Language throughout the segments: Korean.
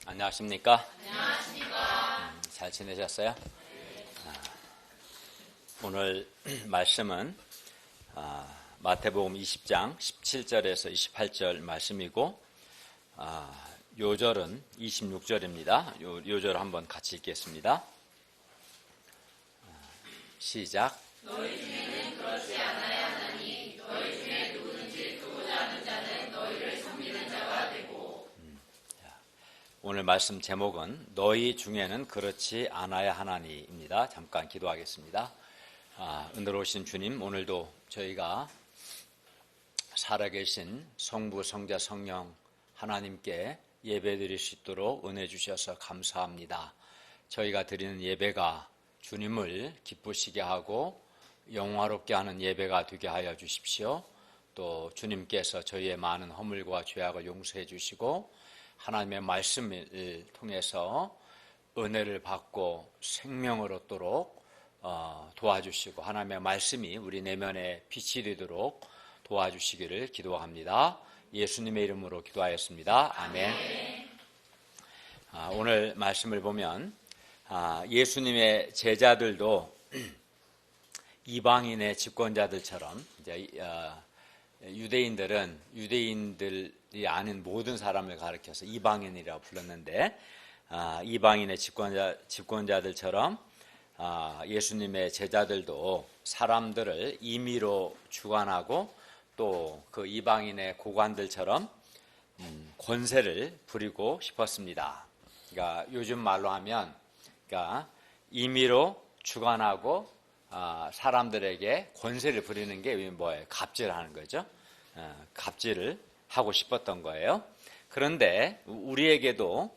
안녕하십니까? 잘 지내셨어요? 오늘 말씀은 마태복음 20장 17절에서 28절 말씀이고 요절은 26절입니다. 요절 한번 같이 읽겠습니다. 시작. 너희 중에는 그렇지 않아야 하나니 너희 중에 누구든지 두고자 하는 자는 너희를 섬기는 자가 되고. 오늘 말씀 제목은 너희 중에는 그렇지 않아야 하나니입니다. 잠깐 기도하겠습니다. 은혜로우신 주님, 오늘도 저희가 살아계신 성부, 성자, 성령 하나님께 예배드릴 수 있도록 은혜 주셔서 감사합니다. 저희가 드리는 예배가 주님을 기쁘시게 하고 영화롭게 하는 예배가 되게 하여 주십시오. 또 주님께서 저희의 많은 허물과 죄악을 용서해 주시고 하나님의 말씀을 통해서 은혜를 받고 생명을 얻도록 도와주시고 하나님의 말씀이 우리 내면에 빛이 되도록 도와주시기를 기도합니다. 예수님의 이름으로 기도하였습니다. 아멘. 오늘 말씀을 보면 예수님의 제자들도 이방인의 집권자들처럼 이제 유대인들이 아닌 모든 사람을 가리켜서 이방인이라고 불렀는데 이방인의 집권자들처럼 예수님의 제자들도 사람들을 임의로 주관하고 또 그 이방인의 고관들처럼 권세를 부리고 싶었습니다. 그러니까 요즘 말로 하면 그러니까 임의로 주관하고 사람들에게 권세를 부리는 게 뭐예요? 갑질하는 거죠. 갑질을 하고 싶었던 거예요. 그런데 우리에게도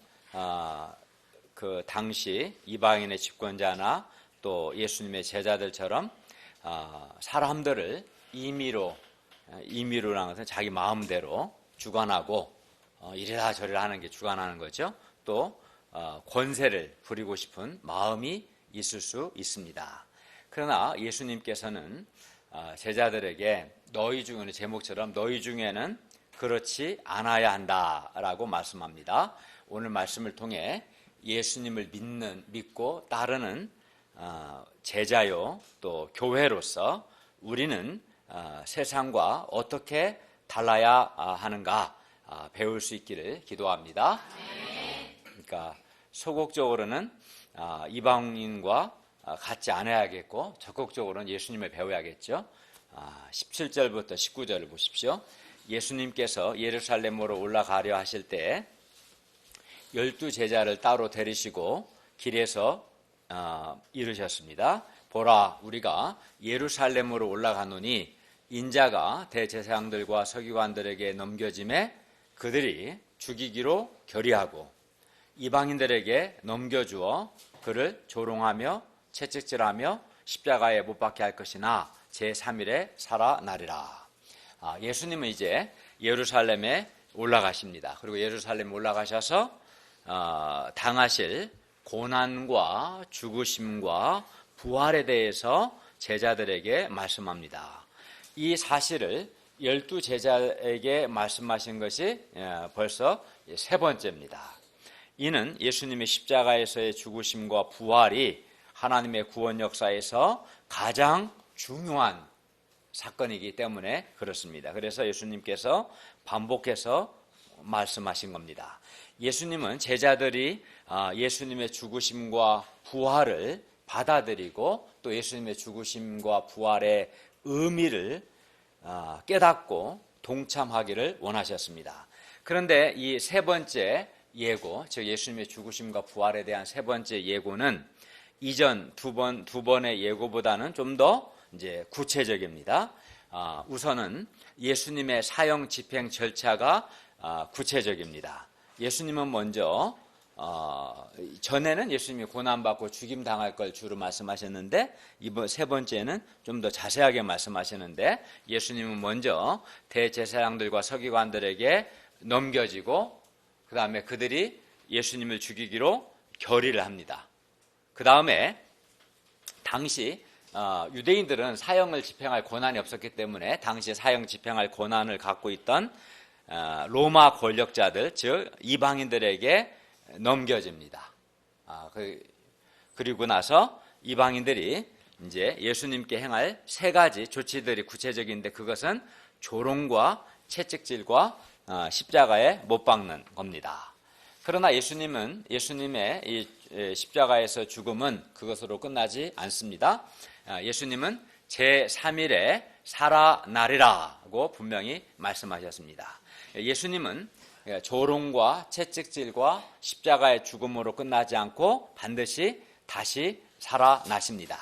그 당시 이방인의 집권자나 또 예수님의 제자들처럼 사람들을 임의로라는 것은 자기 마음대로 주관하고 이래라 저래라 하는 게 주관하는 거죠. 또 권세를 부리고 싶은 마음이 있을 수 있습니다. 그러나 예수님께서는 제자들에게 너희 중에는 제목처럼 너희 중에는 그렇지 않아야 한다라고 말씀합니다. 오늘 말씀을 통해 예수님을 믿고 따르는 제자요 또 교회로서 우리는 세상과 어떻게 달라야 하는가 배울 수 있기를 기도합니다. 그러니까 소극적으로는 이방인과 같지 않아야겠고 적극적으로는 예수님을 배워야겠죠. 17절부터 19절을 보십시오. 예수님께서 예루살렘으로 올라가려 하실 때 12 제자를 따로 데리시고 길에서 이르셨습니다. 보라, 우리가 예루살렘으로 올라가노니 인자가 대제사장들과 서기관들에게 넘겨짐에 그들이 죽이기로 결의하고 이방인들에게 넘겨주어 그를 조롱하며 채찍질하며 십자가에 못 박게 할 것이나 제3일에 살아나리라. 예수님은 이제 예루살렘에 올라가십니다. 그리고 예루살렘에 올라가셔서 당하실 고난과 죽으심과 부활에 대해서 제자들에게 말씀합니다. 이 사실을 12 제자에게 말씀하신 것이 벌써 세 번째입니다. 이는 예수님의 십자가에서의 죽으심과 부활이 하나님의 구원 역사에서 가장 중요한 사건이기 때문에 그렇습니다. 그래서 예수님께서 반복해서 말씀하신 겁니다. 예수님은 제자들이 예수님의 죽으심과 부활을 받아들이고 또 예수님의 죽으심과 부활의 의미를 깨닫고 동참하기를 원하셨습니다. 그런데 이 세 번째 예고, 즉 예수님의 죽으심과 부활에 대한 세 번째 예고는 이전 두 번의 예고보다는 좀 더 이제 구체적입니다. 우선은 예수님의 사형 집행 절차가 구체적입니다. 예수님은 먼저 전에는 예수님이 고난받고 죽임 당할 걸 주로 말씀하셨는데 이번 세 번째는 좀 더 자세하게 말씀하시는데 예수님은 먼저 대제사장들과 서기관들에게 넘겨지고 그 다음에 그들이 예수님을 죽이기로 결의를 합니다. 그 다음에 당시 유대인들은 사형을 집행할 권한이 없었기 때문에 당시 사형 집행할 권한을 갖고 있던 로마 권력자들, 즉 이방인들에게 넘겨집니다. 그리고 나서 이방인들이 이제 예수님께 행할 세 가지 조치들이 구체적인데, 그것은 조롱과 채찍질과 십자가에 못 박는 겁니다. 그러나 예수님의 이 십자가에서 죽음은 그것으로 끝나지 않습니다. 예수님은 제3일에 살아나리라고 분명히 말씀하셨습니다. 예수님은 조롱과 채찍질과 십자가의 죽음으로 끝나지 않고 반드시 다시 살아나십니다.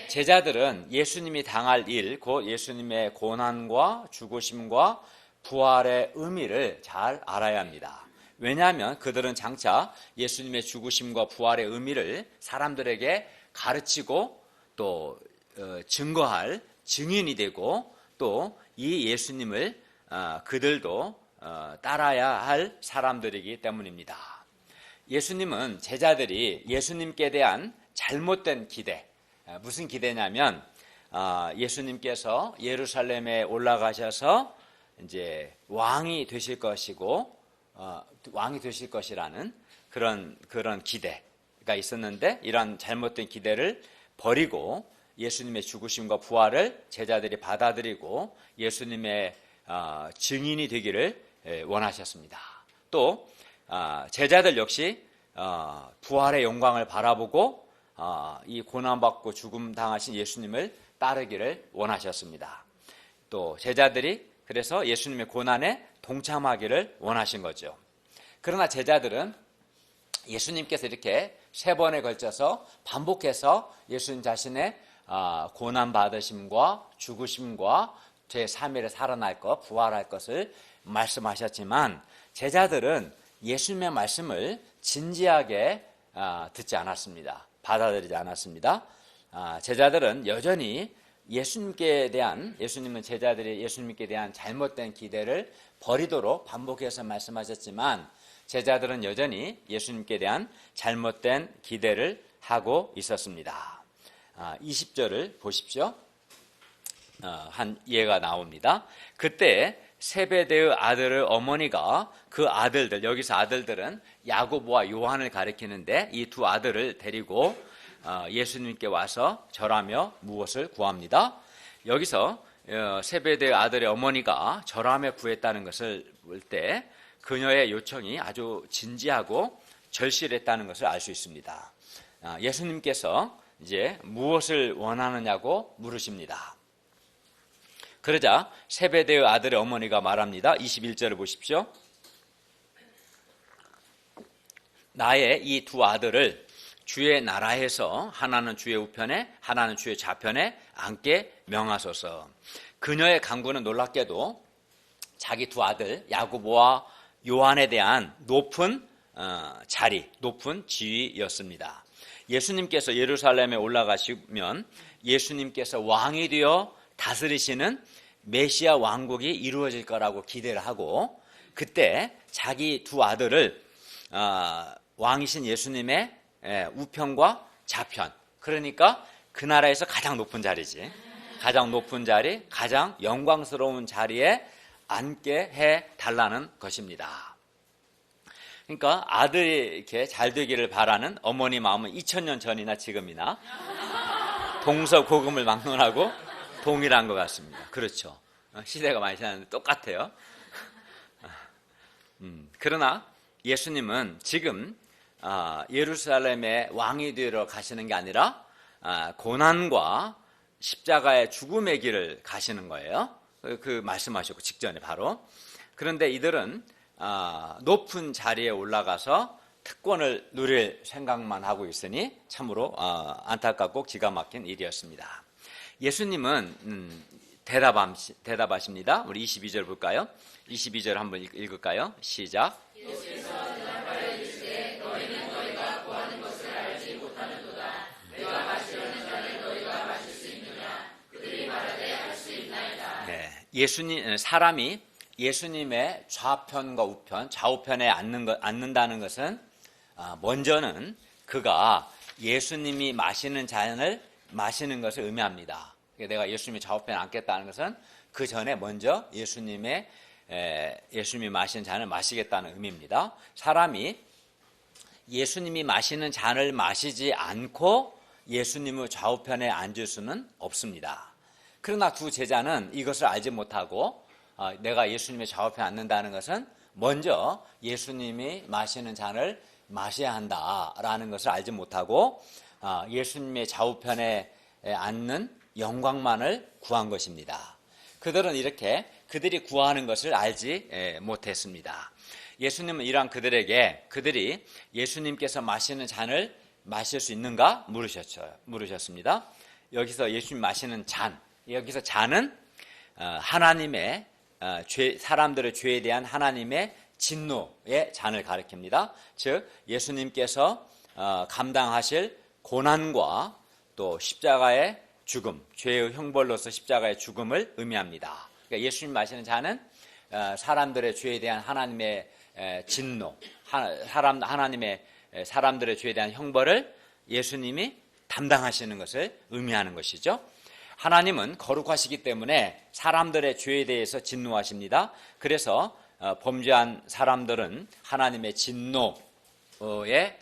제자들은 예수님이 당할 일, 곧 예수님의 고난과 죽으심과 부활의 의미를 잘 알아야 합니다. 왜냐하면 그들은 장차 예수님의 죽으심과 부활의 의미를 사람들에게 가르치고 또 증거할 증인이 되고, 또 이 예수님을 그들도 따라야 할 사람들이기 때문입니다. 예수님은 제자들이 예수님께 대한 잘못된 기대, 무슨 기대냐면 예수님께서 예루살렘에 올라가셔서 이제 왕이 되실 것이라는 그런 기대가 있었는데, 이런 잘못된 기대를 버리고 예수님의 죽으심과 부활을 제자들이 받아들이고 예수님의 증인이 되기를 원하셨습니다. 또 제자들 역시 부활의 영광을 바라보고 이 고난받고 죽음 당하신 예수님을 따르기를 원하셨습니다. 또 제자들이 그래서 예수님의 고난에 동참하기를 원하신 거죠. 그러나 제자들은 예수님께서 이렇게 3번에 걸쳐서 반복해서 예수님 자신의 고난받으심과 죽으심과 제3일에 살아날 것, 부활할 것을 말씀하셨지만, 제자들은 예수님의 말씀을 진지하게 듣지 않았습니다. 받아들이지 않았습니다. 제자들은 여전히 예수님은 제자들이 예수님께 대한 잘못된 기대를 버리도록 반복해서 말씀하셨지만, 제자들은 여전히 예수님께 대한 잘못된 기대를 하고 있었습니다. 20절을 보십시오. 한 예가 나옵니다. 그때 세베대의 아들의 어머니가 그 아들들, 여기서 아들들은 야고보와 요한을 가리키는데, 이 두 아들을 데리고 예수님께 와서 절하며 무엇을 구합니다. 여기서 세베대의 아들의 어머니가 절하며 구했다는 것을 볼 때 그녀의 요청이 아주 진지하고 절실했다는 것을 알 수 있습니다. 예수님께서 이제 무엇을 원하느냐고 물으십니다. 그러자 세베대의 아들의 어머니가 말합니다. 21절을 보십시오. 나의 이 두 아들을 주의 나라에서 하나는 주의 우편에 하나는 주의 좌편에 앉게 명하소서. 그녀의 간구는 놀랍게도 자기 두 아들 야고보와 요한에 대한 높은 자리, 높은 지위였습니다. 예수님께서 예루살렘에 올라가시면 예수님께서 왕이 되어 다스리시는 메시아 왕국이 이루어질 거라고 기대를 하고, 그때 자기 두 아들을 왕이신 예수님의 우편과 좌편, 그러니까 그 나라에서 가장 높은 자리지, 가장 높은 자리, 가장 영광스러운 자리에 앉게 해달라는 것입니다. 그러니까 아들이 이렇게 잘 되기를 바라는 어머니 마음은 2000년 전이나 지금이나 동서고금을 막론하고 동일한 것 같습니다. 그렇죠. 시대가 많이 지났는데 똑같아요. 그러나 예수님은 지금 예루살렘의 왕이 되러 가시는 게 아니라 고난과 십자가의 죽음의 길을 가시는 거예요. 그 말씀하셨고 직전에 바로. 그런데 이들은 높은 자리에 올라가서 특권을 누릴 생각만 하고 있으니 참으로 안타깝고 기가 막힌 일이었습니다. 예수님은 대답하십니다. 우리 22절 볼까요? 22절 한번 읽을까요? 시작. 예수께서 대답하여 이르시되 너희는 너희가 구하는 것을 알지 못하는도다. 내가 마시려는 잔을 너희가 마실 수 있느냐? 그들이 말하되 할 수 있나이다. 네, 사람이 예수님의 좌편과 우편, 좌우편에 앉는다는 것은 먼저는 그가 예수님이 마시는 잔을 마시는 것을 의미합니다. 내가 예수님의 좌우편에 앉겠다는 것은 그 전에 먼저 예수님이 마신 잔을 마시겠다는 의미입니다. 사람이 예수님이 마시는 잔을 마시지 않고 예수님의 좌우편에 앉을 수는 없습니다. 그러나 두 제자는 이것을 알지 못하고 내가 예수님의 좌우편에 앉는다는 것은 먼저 예수님이 마시는 잔을 마셔야 한다라는 것을 알지 못하고 예수님의 좌우편에 앉는 영광만을 구한 것입니다. 그들은 이렇게 그들이 구하는 것을 알지 못했습니다. 예수님은 이러한 그들에게 그들이 예수님께서 마시는 잔을 마실 수 있는가 물으셨습니다. 여기서 예수님 마시는 잔, 여기서 잔은 하나님의 사람들의 죄에 대한 하나님의 진노의 잔을 가리킵니다. 즉 예수님께서 감당하실 고난과 또 십자가의 죽음, 죄의 형벌로서 십자가의 죽음을 의미합니다. 그러니까 예수님 마시는 잔은 사람들의 죄에 대한 하나님의 진노, 하나님의 사람들의 죄에 대한 형벌을 예수님이 담당하시는 것을 의미하는 것이죠. 하나님은 거룩하시기 때문에 사람들의 죄에 대해서 진노하십니다. 그래서 범죄한 사람들은 하나님의 진노의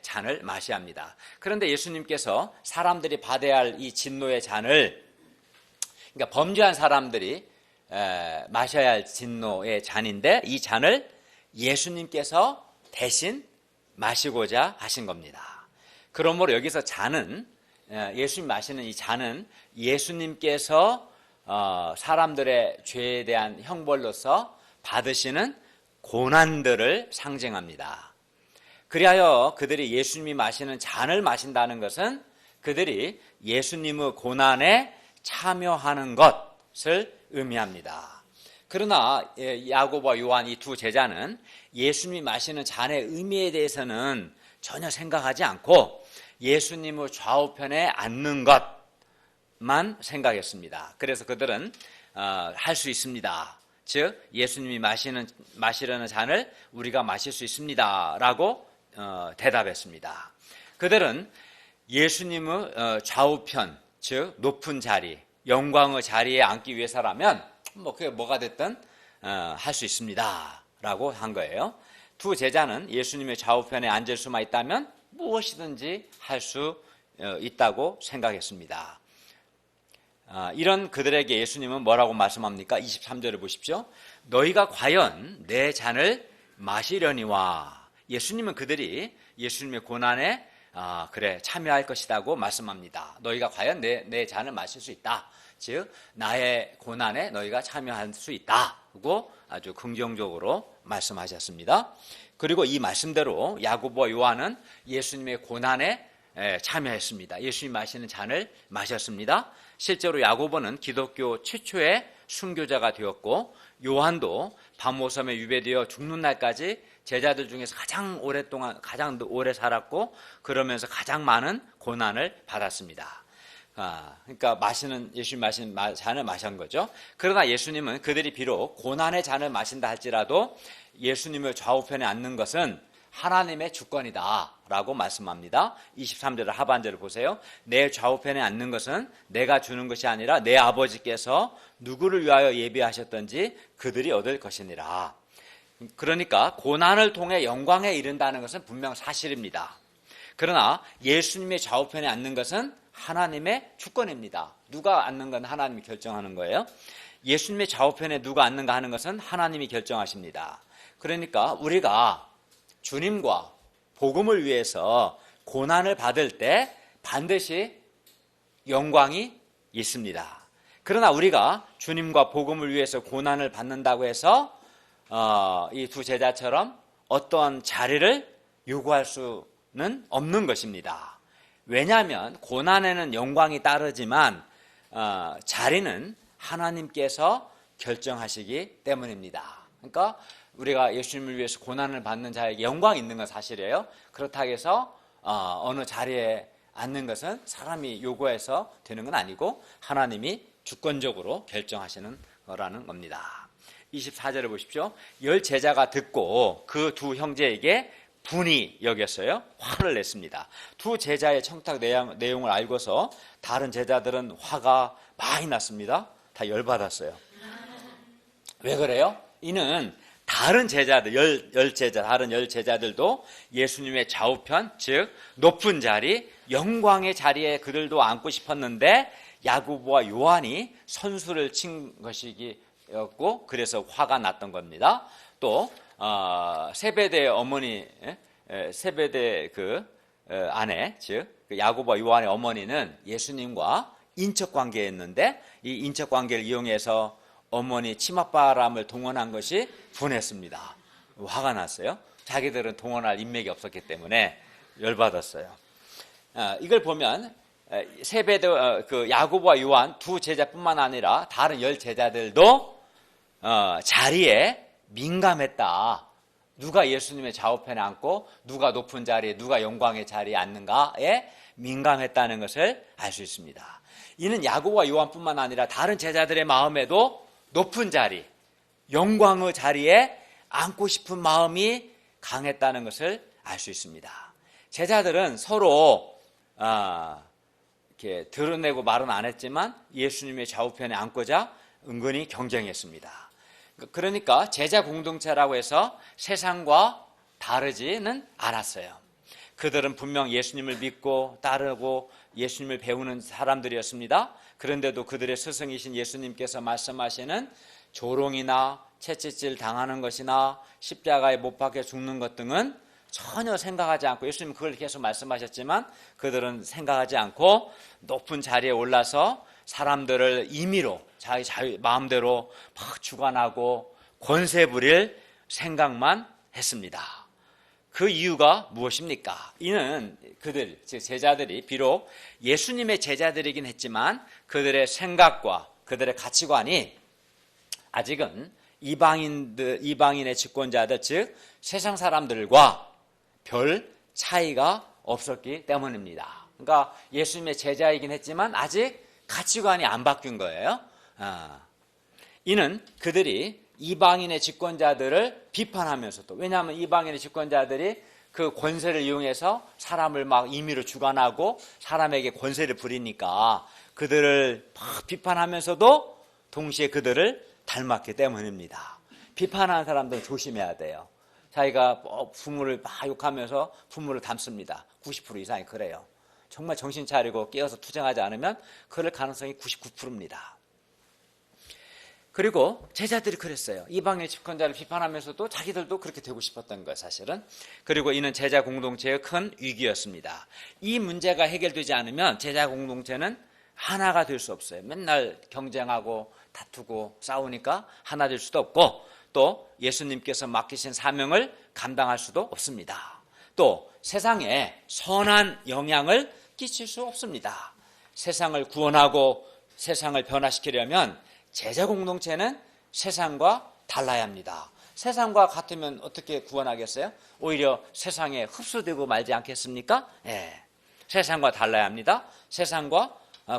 잔을 마셔야 합니다. 그런데 예수님께서 사람들이 받아야 할 이 진노의 잔을, 그러니까 범죄한 사람들이 마셔야 할 진노의 잔인데 이 잔을 예수님께서 대신 마시고자 하신 겁니다. 그러므로 여기서 잔은, 예수님 마시는 이 잔은 예수님께서 사람들의 죄에 대한 형벌로서 받으시는 고난들을 상징합니다. 그리하여 그들이 예수님이 마시는 잔을 마신다는 것은 그들이 예수님의 고난에 참여하는 것을 의미합니다. 그러나 야고보와 요한 이 두 제자는 예수님이 마시는 잔의 의미에 대해서는 전혀 생각하지 않고 예수님의 좌우편에 앉는 것만 생각했습니다. 그래서 그들은 할 수 있습니다. 즉 예수님이 마시려는 잔을 우리가 마실 수 있습니다 라고 대답했습니다. 그들은 예수님의 좌우편, 즉 높은 자리, 영광의 자리에 앉기 위해서라면 그게 뭐가 됐든 할 수 있습니다 라고 한 거예요. 두 제자는 예수님의 좌우편에 앉을 수만 있다면 무엇이든지 할 수 있다고 생각했습니다. 이런 그들에게 예수님은 뭐라고 말씀합니까? 23절을 보십시오. 너희가 과연 내 잔을 마시려니와. 예수님은 그들이 예수님의 고난에 참여할 것이라고 말씀합니다. 너희가 과연 내 잔을 마실 수 있다. 즉 나의 고난에 너희가 참여할 수 있다고 아주 긍정적으로 말씀하셨습니다. 그리고 이 말씀대로 야고보와 요한은 예수님의 고난에 참여했습니다. 예수님 마시는 잔을 마셨습니다. 실제로 야고보는 기독교 최초의 순교자가 되었고 요한도 밤오섬에 유배되어 죽는 날까지 제자들 중에서 가장 오래 살았고 그러면서 가장 많은 고난을 받았습니다. 그러니까 예수님 마시는 잔을 마신 거죠. 그러나 예수님은 그들이 비록 고난의 잔을 마신다 할지라도 예수님의 좌우편에 앉는 것은 하나님의 주권이다 라고 말씀합니다. 23절 하반절을 보세요. 내 좌우편에 앉는 것은 내가 주는 것이 아니라 내 아버지께서 누구를 위하여 예비하셨던지 그들이 얻을 것이니라. 그러니까 고난을 통해 영광에 이른다는 것은 분명 사실입니다. 그러나 예수님의 좌우편에 앉는 것은 하나님의 주권입니다. 누가 앉는 건 하나님이 결정하는 거예요. 예수님의 좌우편에 누가 앉는가 하는 것은 하나님이 결정하십니다. 그러니까 우리가 주님과 복음을 위해서 고난을 받을 때 반드시 영광이 있습니다. 그러나 우리가 주님과 복음을 위해서 고난을 받는다고 해서 이 두 제자처럼 어떤 자리를 요구할 수는 없는 것입니다. 왜냐하면 고난에는 영광이 따르지만 자리는 하나님께서 결정하시기 때문입니다. 그러니까 우리가 예수님을 위해서 고난을 받는 자에게 영광이 있는 건 사실이에요. 그렇다고 해서 어느 자리에 앉는 것은 사람이 요구해서 되는 건 아니고 하나님이 주권적으로 결정하시는 거라는 겁니다. 24절을 보십시오. 10 제자가 듣고 그 두 형제에게 분이 여겼어요. 화를 냈습니다. 두 제자의 청탁 내용을 알고서 다른 제자들은 화가 많이 났습니다. 다 열받았어요. 왜 그래요? 이는 다른 제자들, 다른 열 제자들도 예수님의 좌우편, 즉 높은 자리, 영광의 자리에 그들도 앉고 싶었는데 야고보와 요한이 선수를 친 것이었고 그래서 화가 났던 겁니다. 또 세베대의 어머니, 세베대 아내, 즉 야고보와 요한의 어머니는 예수님과 인척 관계였는데 이 인척 관계를 이용해서 어머니 치맛바람을 동원한 것이 분했습니다. 화가 났어요. 자기들은 동원할 인맥이 없었기 때문에 열받았어요. 이걸 보면 세베대 야고보와 요한 두 제자뿐만 아니라 다른 열 제자들도 자리에 민감했다. 누가 예수님의 좌우편에 앉고 누가 높은 자리에 누가 영광의 자리에 앉는가에 민감했다는 것을 알 수 있습니다. 이는 야고보와 요한뿐만 아니라 다른 제자들의 마음에도 높은 자리, 영광의 자리에 앉고 싶은 마음이 강했다는 것을 알 수 있습니다. 제자들은 서로 이렇게 드러내고 말은 안 했지만 예수님의 좌우편에 앉고자 은근히 경쟁했습니다. 그러니까 제자 공동체라고 해서 세상과 다르지는 않았어요. 그들은 분명 예수님을 믿고 따르고 예수님을 배우는 사람들이었습니다. 그런데도 그들의 스승이신 예수님께서 말씀하시는 조롱이나 채찍질 당하는 것이나 십자가에 못 박혀 죽는 것 등은 전혀 생각하지 않고, 예수님 그걸 계속 말씀하셨지만 그들은 생각하지 않고 높은 자리에 올라서 사람들을 임의로 자기 마음대로 막 주관하고 권세 부릴 생각만 했습니다. 그 이유가 무엇입니까? 이는 그들, 즉 제자들이 비록 예수님의 제자들이긴 했지만 그들의 생각과 그들의 가치관이 아직은 이방인의 집권자들, 즉 세상 사람들과 별 차이가 없었기 때문입니다. 그러니까 예수님의 제자이긴 했지만 아직 가치관이 안 바뀐 거예요. 이는 그들이 이방인의 집권자들을 비판하면서도, 왜냐하면 이방인의 집권자들이 그 권세를 이용해서 사람을 막 임의로 주관하고 사람에게 권세를 부리니까 그들을 막 비판하면서도 동시에 그들을 닮았기 때문입니다. 비판하는 사람들은 조심해야 돼요. 자기가 부모를 막 욕하면서 부모를 닮습니다. 90% 이상이 그래요. 정말 정신 차리고 깨어서 투쟁하지 않으면 그럴 가능성이 99%입니다. 그리고 제자들이 그랬어요. 이방의 집권자를 비판하면서도 자기들도 그렇게 되고 싶었던 거예요, 사실은. 그리고 이는 제자 공동체의 큰 위기였습니다. 이 문제가 해결되지 않으면 제자 공동체는 하나가 될 수 없어요. 맨날 경쟁하고 다투고 싸우니까 하나 될 수도 없고, 또 예수님께서 맡기신 사명을 감당할 수도 없습니다. 또 세상에 선한 영향을 끼칠 수 없습니다. 세상을 구원하고 세상을 변화시키려면 제자 공동체는 세상과 달라야 합니다. 세상과 같으면 어떻게 구원하겠어요? 오히려 세상에 흡수되고 말지 않겠습니까? 세상과 달라야 합니다. 세상과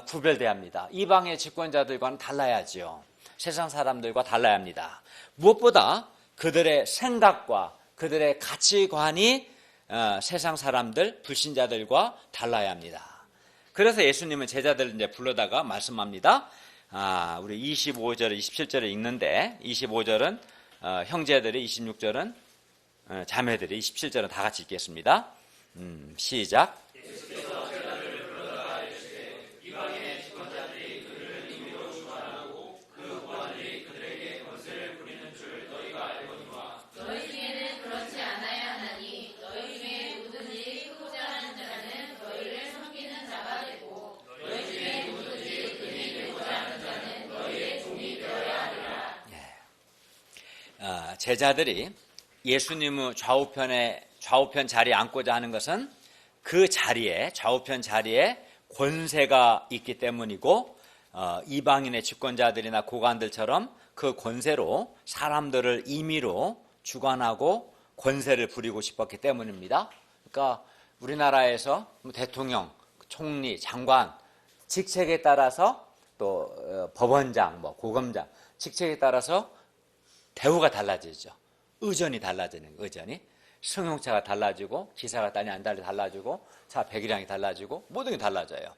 구별돼야 합니다. 이방의 집권자들과는 달라야지요. 세상 사람들과 달라야 합니다. 무엇보다 그들의 생각과 그들의 가치관이 세상 사람들, 불신자들과 달라야 합니다. 그래서 예수님은 제자들을 이제 불러다가 말씀합니다. 우리 25절, 27절에 읽는데 25절은 형제들이, 26절은 자매들이, 27절은 다 같이 읽겠습니다. 시작. 제자들이 예수님의 좌우편 자리에 앉고자 하는 것은 그 자리에, 좌우편 자리에 권세가 있기 때문이고, 이방인의 집권자들이나 고관들처럼 그 권세로 사람들을 임의로 주관하고 권세를 부리고 싶었기 때문입니다. 그러니까 우리나라에서 대통령, 총리, 장관 직책에 따라서, 또 법원장, 고검장 직책에 따라서 대우가 달라지죠. 의전이 달라지는 거예요. 의전이. 승용차가 달라지고 기사가 딸이 안 달라지고 차 배기량이 달라지고 모든 게 달라져요.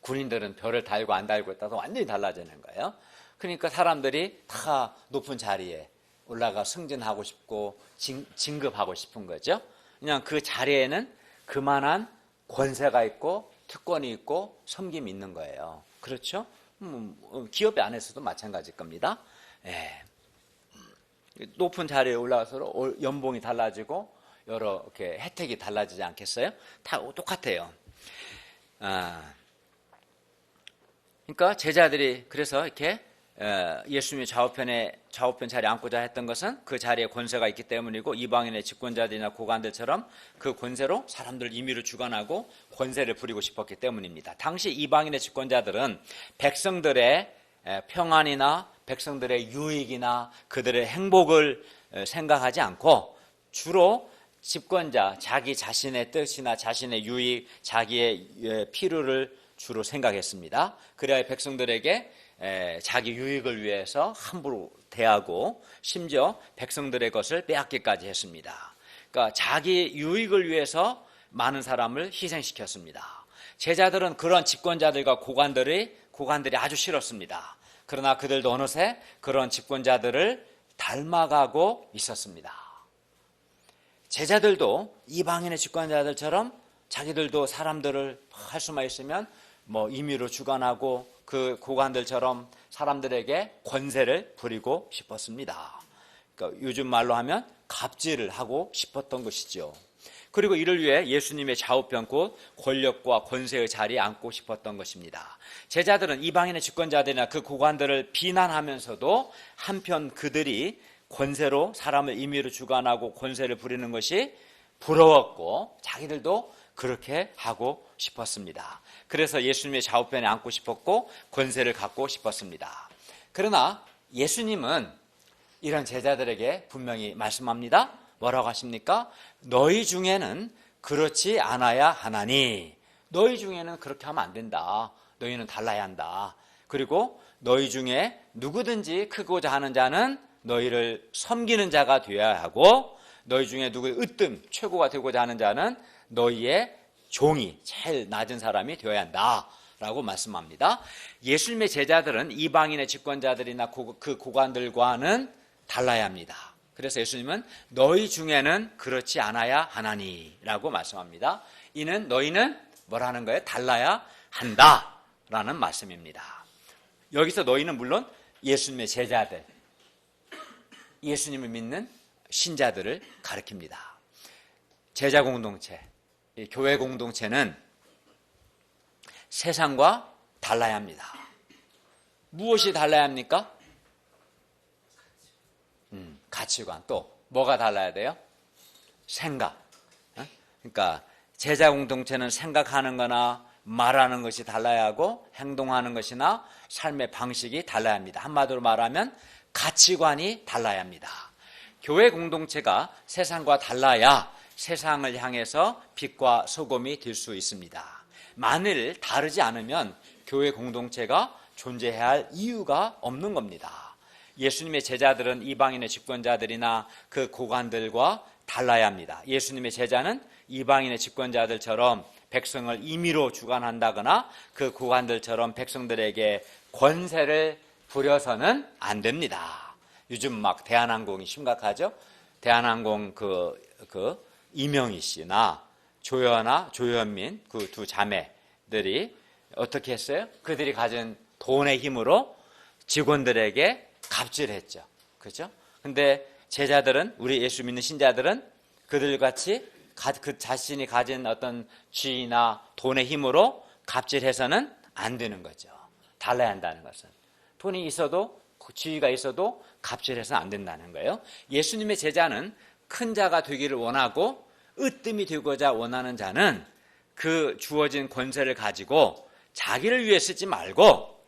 군인들은 별을 달고 안 달고에 따라서 완전히 달라지는 거예요. 그러니까 사람들이 다 높은 자리에 올라가 승진하고 싶고 진급하고 싶은 거죠. 그냥 그 자리에는 그만한 권세가 있고 특권이 있고 섬김이 있는 거예요. 그렇죠? 기업 안에서도 마찬가지일 겁니다. 예. 높은 자리에 올라가서 연봉이 달라지고 여러 이렇게 혜택이 달라지지 않겠어요? 다 똑같아요. 그러니까 제자들이 그래서 이렇게 예수님의 좌우편 자리에 앉고자 했던 것은 그 자리에 권세가 있기 때문이고, 이방인의 집권자들이나 고관들처럼 그 권세로 사람들을 임의로 주관하고 권세를 부리고 싶었기 때문입니다. 당시 이방인의 집권자들은 백성들의 평안이나 백성들의 유익이나 그들의 행복을 생각하지 않고 주로 집권자, 자기 자신의 뜻이나 자신의 유익, 자기의 필요를 주로 생각했습니다. 그래야 백성들에게 자기 유익을 위해서 함부로 대하고 심지어 백성들의 것을 빼앗기까지 했습니다. 그러니까 자기 유익을 위해서 많은 사람을 희생시켰습니다. 제자들은 그런 집권자들과 고관들이 아주 싫었습니다. 그러나 그들도 어느새 그런 집권자들을 닮아가고 있었습니다. 제자들도 이방인의 집권자들처럼 자기들도 사람들을 할 수만 있으면 임의로 주관하고 그 고관들처럼 사람들에게 권세를 부리고 싶었습니다. 그러니까 요즘 말로 하면 갑질을 하고 싶었던 것이죠. 그리고 이를 위해 예수님의 좌우편 곧 권력과 권세의 자리에 앉고 싶었던 것입니다. 제자들은 이방인의 집권자들이나 그 고관들을 비난하면서도 한편 그들이 권세로 사람을 임의로 주관하고 권세를 부리는 것이 부러웠고 자기들도 그렇게 하고 싶었습니다. 그래서 예수님의 좌우편에 앉고 싶었고 권세를 갖고 싶었습니다. 그러나 예수님은 이런 제자들에게 분명히 말씀합니다. 뭐라고 하십니까? 너희 중에는 그렇지 않아야 하나니, 너희 중에는 그렇게 하면 안 된다. 너희는 달라야 한다. 그리고 너희 중에 누구든지 크고자 하는 자는 너희를 섬기는 자가 되어야 하고, 너희 중에 누구의 으뜸 최고가 되고자 하는 자는 너희의 종이 제일 낮은 사람이 되어야 한다 라고 말씀합니다. 예수님의 제자들은 이방인의 집권자들이나 그 고관들과는 달라야 합니다. 그래서 예수님은 너희 중에는 그렇지 않아야 하나니 라고 말씀합니다. 이는 너희는 뭐라는 거예요? 달라야 한다 라는 말씀입니다. 여기서 너희는 물론 예수님의 제자들, 예수님을 믿는 신자들을 가리킵니다. 제자 공동체, 교회 공동체는 세상과 달라야 합니다. 무엇이 달라야 합니까? 가치관. 또 뭐가 달라야 돼요? 생각. 그러니까 제자 공동체는 생각하는 거나 말하는 것이 달라야 하고 행동하는 것이나 삶의 방식이 달라야 합니다. 한마디로 말하면 가치관이 달라야 합니다. 교회 공동체가 세상과 달라야 세상을 향해서 빛과 소금이 될 수 있습니다. 만일 다르지 않으면 교회 공동체가 존재해야 할 이유가 없는 겁니다. 예수님의 제자들은 이방인의 집권자들이나 그 고관들과 달라야 합니다. 예수님의 제자는 이방인의 집권자들처럼 백성을 임의로 주관한다거나 그 고관들처럼 백성들에게 권세를 부려서는 안 됩니다. 요즘 막 대한항공이 심각하죠. 대한항공 이명희 씨나 조현민 그 두 자매들이 어떻게 했어요? 그들이 가진 돈의 힘으로 직원들에게 갑질했죠. 그렇죠? 근데 제자들은, 우리 예수 믿는 신자들은 그들같이 그 자신이 가진 어떤 지위나 돈의 힘으로 갑질해서는 안 되는 거죠. 달라야 한다는 것은. 돈이 있어도, 지위가 있어도 갑질해서는 안 된다는 거예요. 예수님의 제자는 큰 자가 되기를 원하고 으뜸이 되고자 원하는 자는 그 주어진 권세를 가지고 자기를 위해 쓰지 말고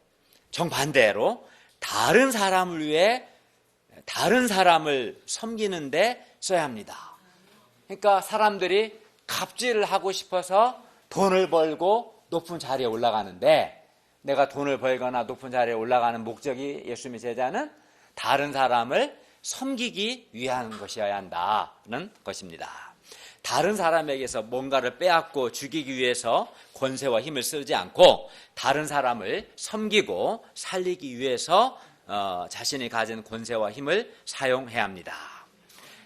정반대로 다른 사람을 위해 다른 사람을 섬기는 데 써야 합니다. 그러니까 사람들이 갑질을 하고 싶어서 돈을 벌고 높은 자리에 올라가는데, 내가 돈을 벌거나 높은 자리에 올라가는 목적이 예수님의 제자는 다른 사람을 섬기기 위한 것이어야 한다는 것입니다. 다른 사람에게서 뭔가를 빼앗고 죽이기 위해서 권세와 힘을 쓰지 않고 다른 사람을 섬기고 살리기 위해서 자신이 가진 권세와 힘을 사용해야 합니다.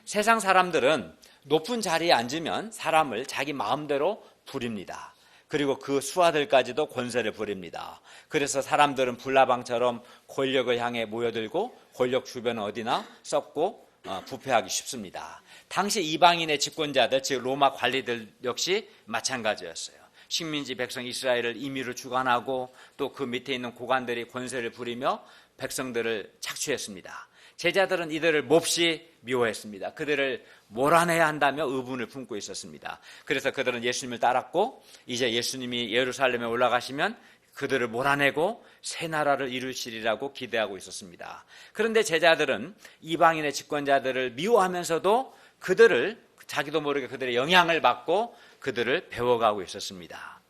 세상 사람들은 높은 자리에 앉으면 사람을 자기 마음대로 부립니다. 그리고 그 수하들까지도 권세를 부립니다. 그래서 사람들은 불나방처럼 권력을 향해 모여들고 권력 주변 어디나 썩고 부패하기 쉽습니다. 당시 이방인의 집권자들, 즉 로마 관리들 역시 마찬가지였어요. 식민지 백성 이스라엘을 임의로 주관하고 또 그 밑에 있는 고관들이 권세를 부리며 백성들을 착취했습니다. 제자들은 이들을 몹시 미워했습니다. 그들을 몰아내야 한다며 의분을 품고 있었습니다. 그래서 그들은 예수님을 따랐고 이제 예수님이 예루살렘에 올라가시면 그들을 몰아내고 새 나라를 이루시리라고 기대하고 있었습니다. 그런데 제자들은 이방인의 집권자들을 미워하면서도 그들을 자기도 모르게 그들의 영향을 받고 그들을 배워가고 있었습니다.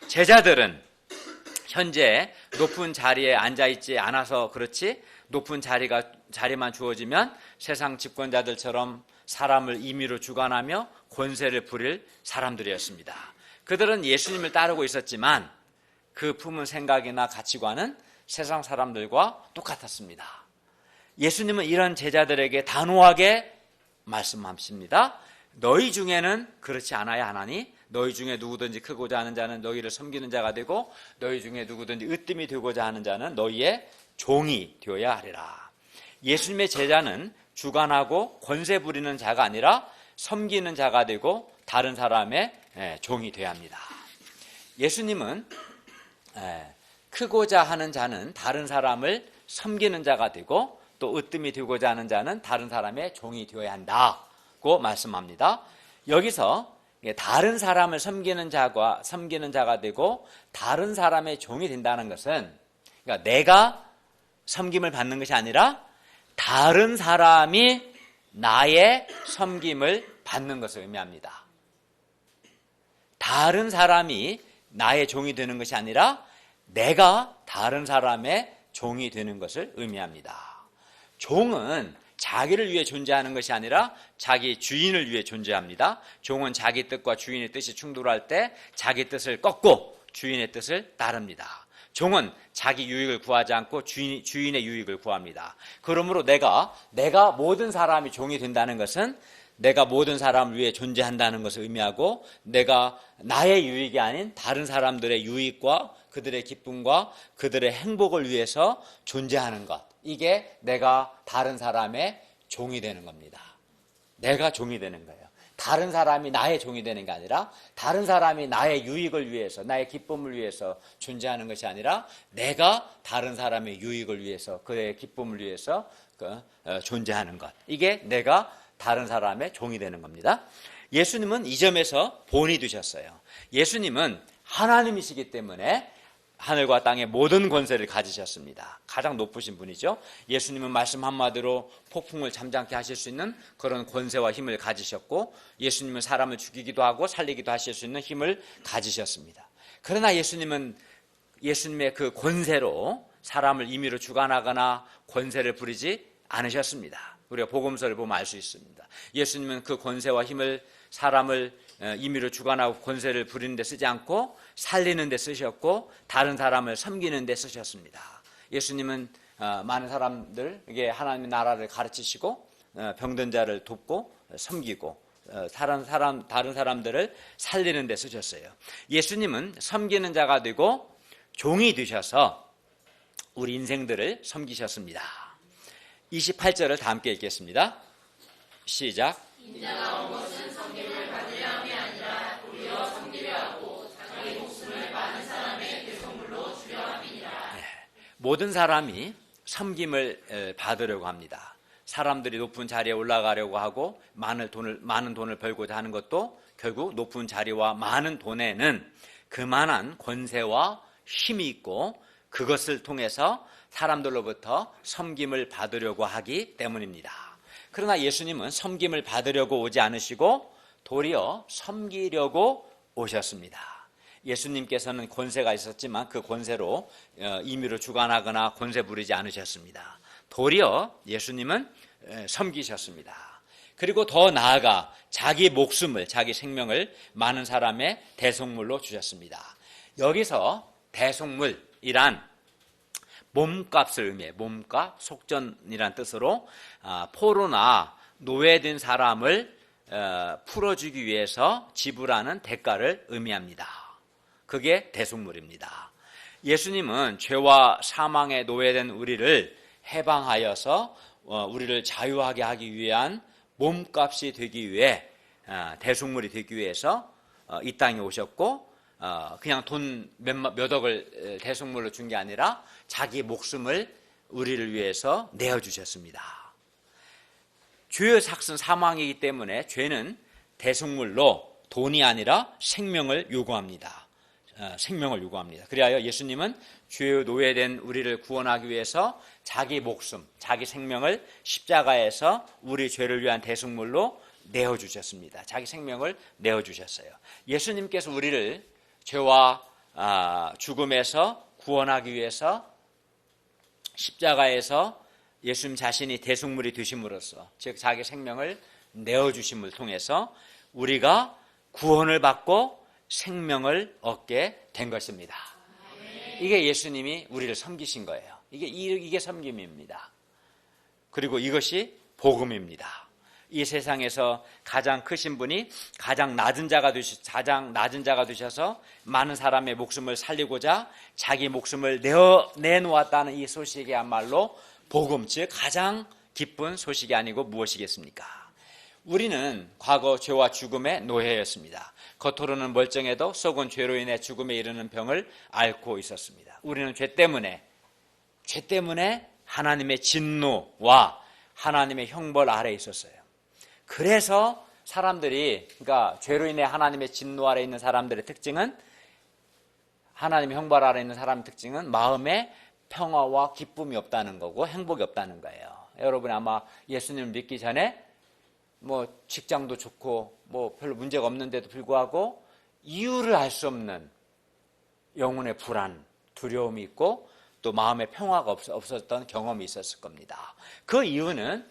제자들은 현재 높은 자리에 앉아있지 않아서 그렇지 높은 자리만 주어지면 세상 집권자들처럼 사람을 임의로 주관하며 권세를 부릴 사람들이었습니다. 그들은 예수님을 따르고 있었지만 그 품은 생각이나 가치관은 세상 사람들과 똑같았습니다. 예수님은 이런 제자들에게 단호하게 말씀하십니다. 너희 중에는 그렇지 않아야 하나니 너희 중에 누구든지 크고자 하는 자는 너희를 섬기는 자가 되고 너희 중에 누구든지 으뜸이 되고자 하는 자는 너희의 종이 되어야 하리라. 예수님의 제자는 주관하고 권세 부리는 자가 아니라 섬기는 자가 되고 다른 사람의 종이 되어야 합니다. 예수님은 크고자 하는 자는 다른 사람을 섬기는 자가 되고 또 으뜸이 되고자 하는 자는 다른 사람의 종이 되어야 한다고 말씀합니다. 여기서 다른 사람을 섬기는 자가 되고 다른 사람의 종이 된다는 것은 그러니까 내가 섬김을 받는 것이 아니라 다른 사람이 나의 섬김을 받는 것을 의미합니다. 다른 사람이 나의 종이 되는 것이 아니라 내가 다른 사람의 종이 되는 것을 의미합니다. 종은 자기를 위해 존재하는 것이 아니라 자기 주인을 위해 존재합니다. 종은 자기 뜻과 주인의 뜻이 충돌할 때 자기 뜻을 꺾고 주인의 뜻을 따릅니다. 종은 자기 유익을 구하지 않고 주인의 유익을 구합니다. 그러므로 내가 모든 사람이 종이 된다는 것은 내가 모든 사람을 위해 존재한다는 것을 의미하고 내가 나의 유익이 아닌 다른 사람들의 유익과 그들의 기쁨과 그들의 행복을 위해서 존재하는 것, 이게 내가 다른 사람의 종이 되는 겁니다. 내가 종이 되는 거예요. 다른 사람이 나의 종이 되는 게 아니라 다른 사람이 나의 유익을 위해서 나의 기쁨을 위해서 존재하는 것이 아니라 내가 다른 사람의 유익을 위해서 그의 기쁨을 위해서 존재하는 것, 이게 내가 다른 사람의 종이 되는 겁니다. 예수님은 이 점에서 본이 되셨어요. 예수님은 하나님이시기 때문에 하늘과 땅의 모든 권세를 가지셨습니다. 가장 높으신 분이죠. 예수님은 말씀 한마디로 폭풍을 잠잠케 하실 수 있는 그런 권세와 힘을 가지셨고 예수님은 사람을 죽이기도 하고 살리기도 하실 수 있는 힘을 가지셨습니다. 그러나 예수님은 예수님의 그 권세로 사람을 임의로 주관하거나 권세를 부리지 않으셨습니다. 우리가 복음서를 보면 알 수 있습니다. 예수님은 그 권세와 힘을 사람을 임의로 주관하고 권세를 부리는 데 쓰지 않고 살리는 데 쓰셨고 다른 사람을 섬기는 데 쓰셨습니다. 예수님은 많은 사람들에게 하나님의 나라를 가르치시고 병든 자를 돕고 섬기고 다른 사람들을 살리는 데 쓰셨어요. 예수님은 섬기는 자가 되고 종이 되셔서 우리 인생들을 섬기셨습니다. 28절을 다 함께 읽겠습니다. 시작. 인자가 온 것은 섬김을 받으려 함이 아니라 도리어 섬기려 하고 자기 목숨을 많은 사람의 대속물로 주려 함이니라. 모든 사람이 섬김을 받으려고 합니다. 사람들이 높은 자리에 올라가려고 하고 많은 돈을 벌고자 하는 것도 결국 높은 자리와 많은 돈에는 그만한 권세와 힘이 있고 그것을 통해서 사람들로부터 섬김을 받으려고 하기 때문입니다. 그러나 예수님은 섬김을 받으려고 오지 않으시고 도리어 섬기려고 오셨습니다. 예수님께서는 권세가 있었지만 그 권세로 임의로 주관하거나 권세 부리지 않으셨습니다. 도리어 예수님은 섬기셨습니다. 그리고 더 나아가 자기 목숨을, 자기 생명을 많은 사람의 대속물로 주셨습니다. 여기서 대속물이란 몸값을 의미해요. 몸값, 속전이란 뜻으로 포로나 노예된 사람을 풀어주기 위해서 지불하는 대가를 의미합니다. 그게 대속물입니다. 예수님은 죄와 사망에 노예된 우리를 해방하여서 우리를 자유하게 하기 위한 몸값이 되기 위해 대속물이 되기 위해서 이 땅에 오셨고 그냥 돈 몇 억을 대속물로 준 게 아니라 자기 목숨을 우리를 위해서 내어주셨습니다. 죄의 삭은 사망이기 때문에 죄는 대속물로 돈이 아니라 생명을 요구합니다. 생명을 요구합니다. 그리하여 예수님은 죄의 노예된 우리를 구원하기 위해서 자기 목숨, 자기 생명을 십자가에서 우리 죄를 위한 대속물로 내어주셨습니다. 자기 생명을 내어주셨어요. 예수님께서 우리를 죄와 죽음에서 구원하기 위해서 십자가에서 예수님 자신이 대속물이 되심으로써, 즉 자기 생명을 내어주심을 통해서 우리가 구원을 받고 생명을 얻게 된 것입니다. 이게 예수님이 우리를 섬기신 거예요. 이게 섬김입니다. 그리고 이것이 복음입니다. 이 세상에서 가장 크신 분이 가장 낮은 자가 되셔서 많은 사람의 목숨을 살리고자 자기 목숨을 내놓았다는 이 소식이야말로 복음, 즉 가장 기쁜 소식이 아니고 무엇이겠습니까? 우리는 과거 죄와 죽음의 노예였습니다. 겉으로는 멀쩡해도 속은 죄로 인해 죽음에 이르는 병을 앓고 있었습니다. 우리는 죄 때문에 하나님의 진노와 하나님의 형벌 아래에 있었어요. 그래서 사람들이, 그러니까 죄로 인해 하나님의 진노 아래에 있는 사람들의 특징은, 하나님의 형벌 아래에 있는 사람의 특징은 마음에 평화와 기쁨이 없다는 거고 행복이 없다는 거예요. 여러분 아마 예수님을 믿기 전에 직장도 좋고 별로 문제가 없는데도 불구하고 이유를 알 수 없는 영혼의 불안, 두려움이 있고 또 마음의 평화가 없었던 경험이 있었을 겁니다. 그 이유는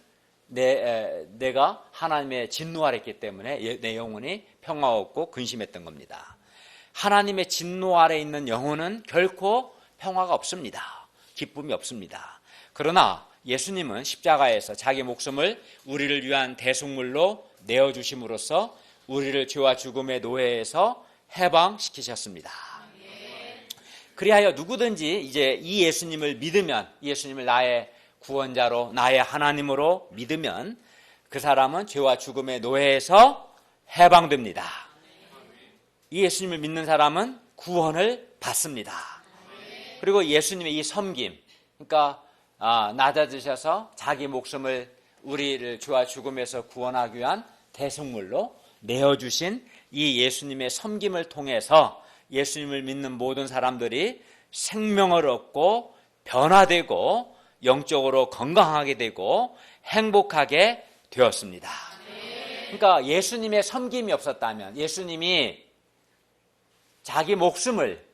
내가 하나님의 진노 아래 있기 때문에 내 영혼이 평화 없고 근심했던 겁니다. 하나님의 진노 아래 있는 영혼은 결코 평화가 없습니다. 기쁨이 없습니다. 그러나 예수님은 십자가에서 자기 목숨을 우리를 위한 대속물로 내어주심으로써 우리를 죄와 죽음의 노예에서 해방시키셨습니다. 그리하여 누구든지 이제 이 예수님을 믿으면, 예수님을 나의 구원자로, 나의 하나님으로 믿으면 그 사람은 죄와 죽음의 노예에서 해방됩니다. 이 예수님을 믿는 사람은 구원을 받습니다. 그리고 예수님의 이 섬김, 그러니까 낮아지셔서 자기 목숨을 우리를 죄와 죽음에서 구원하기 위한 대속물로 내어주신 이 예수님의 섬김을 통해서 예수님을 믿는 모든 사람들이 생명을 얻고 변화되고 영적으로 건강하게 되고 행복하게 되었습니다. 그러니까 예수님의 섬김이 없었다면, 예수님이 자기 목숨을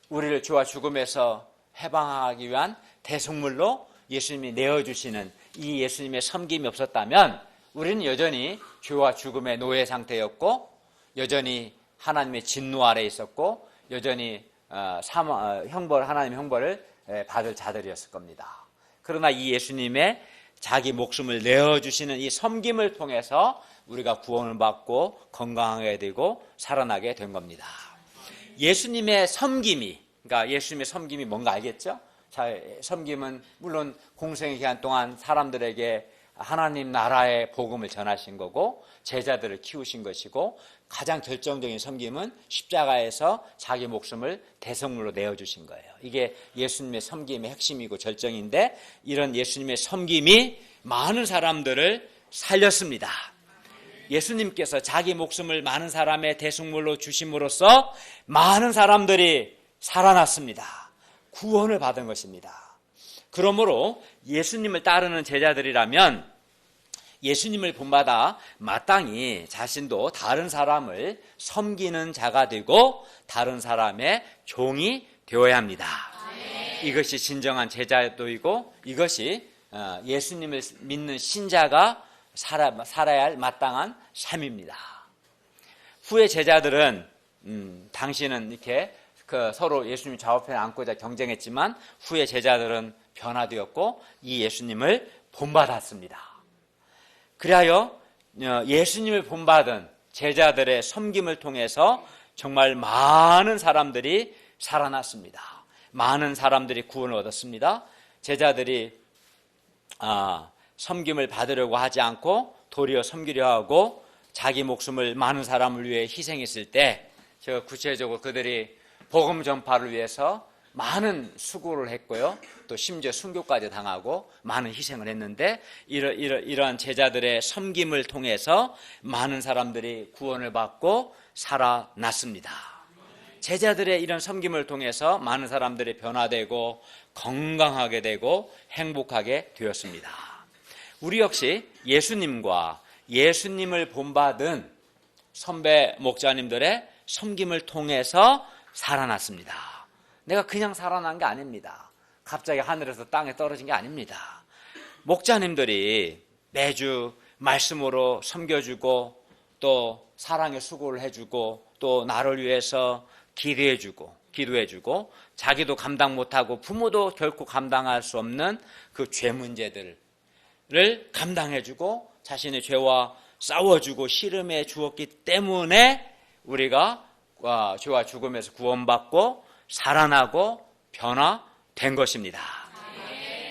우리를 죄와 죽음에서 해방하기 위한 대속물로 예수님이 내어주시는 이 예수님의 섬김이 없었다면 우리는 여전히 죄와 죽음의 노예 상태였고 여전히 하나님의 진노 아래에 있었고 여전히 하나님의 형벌을 받을 자들이었을 겁니다. 그러나 이 예수님의 자기 목숨을 내어주시는 이 섬김을 통해서 우리가 구원을 받고 건강하게 되고 살아나게 된 겁니다. 예수님의 섬김이, 그러니까 예수님의 섬김이 뭔가 알겠죠? 섬김은 물론 공생의 기간 동안 사람들에게 하나님 나라의 복음을 전하신 거고 제자들을 키우신 것이고, 가장 결정적인 섬김은 십자가에서 자기 목숨을 대속물로 내어주신 거예요. 이게 예수님의 섬김의 핵심이고 절정인데, 이런 예수님의 섬김이 많은 사람들을 살렸습니다. 예수님께서 자기 목숨을 많은 사람의 대속물로 주심으로써 많은 사람들이 살아났습니다. 구원을 받은 것입니다. 그러므로 예수님을 따르는 제자들이라면 예수님을 본받아 마땅히 자신도 다른 사람을 섬기는 자가 되고 다른 사람의 종이 되어야 합니다. 이것이 진정한 제자도이고 이것이 예수님을 믿는 신자가 살아야 할 마땅한 삶입니다. 후에 제자들은 당신은 이렇게 서로 예수님 좌우편에 앉고자 경쟁했지만 후에 제자들은 변화되었고 이 예수님을 본받았습니다. 그리하여 예수님을 본받은 제자들의 섬김을 통해서 정말 많은 사람들이 살아났습니다. 많은 사람들이 구원을 얻었습니다. 제자들이 섬김을 받으려고 하지 않고 도리어 섬기려 하고 자기 목숨을 많은 사람을 위해 희생했을 때 제가 구체적으로 그들이 복음 전파를 위해서 많은 수고를 했고요. 또 심지어 순교까지 당하고 많은 희생을 했는데 이러한 제자들의 섬김을 통해서 많은 사람들이 구원을 받고 살아났습니다. 제자들의 이런 섬김을 통해서 많은 사람들이 변화되고 건강하게 되고 행복하게 되었습니다. 우리 역시 예수님과 예수님을 본받은 선배 목자님들의 섬김을 통해서 살아났습니다. 내가 그냥 살아난 게 아닙니다. 갑자기 하늘에서 땅에 떨어진 게 아닙니다. 목자님들이 매주 말씀으로 섬겨주고 또 사랑의 수고를 해주고 또 나를 위해서 기도해주고 자기도 감당 못하고 부모도 결코 감당할 수 없는 그 죄 문제들을 감당해주고 자신의 죄와 싸워주고 씨름해 주었기 때문에 우리가 죄와 죽음에서 구원받고 살아나고 변화된 것입니다.